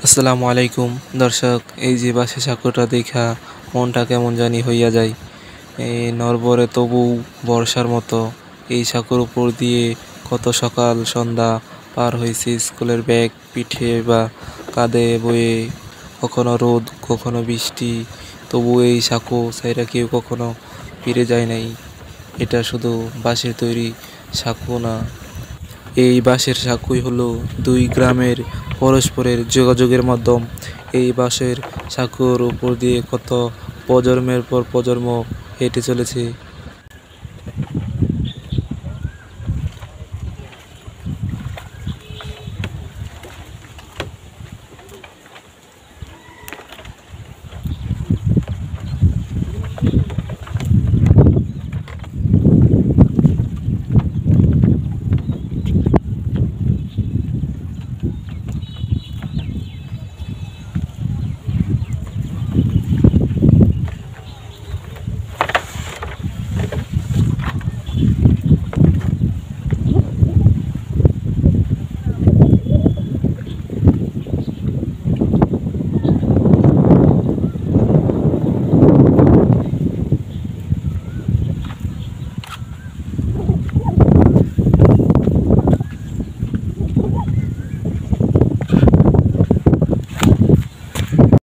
আসসালামু আলাইকুম দর্শক, এই যে বাঁশের সাঁকোটা দেখা মনটা কেমন জানি হইয়া যায়। এই নড়বড়ে তবু বর্ষার মতো এই সাঁকোর উপর দিয়ে কত সকাল সন্ধ্যা পার হয়েছে, স্কুলের ব্যাগ পিঠে বা কাঁধে বয়ে, কখনো রোদ কখনো বৃষ্টি, তবু এই সাঁকো ছাইরা কেউ কখনো ফিরে যায় নাই। এটা শুধু বাঁশের তৈরি সাঁকো না, এই বাঁশের সাঁকোই হলো দুই গ্রামের পরস্পরের যোগাযোগের মাধ্যম। এই বাঁশের সাঁকোর উপর দিয়ে কত প্রজন্মের পর প্রজন্ম হেঁটে চলেছে।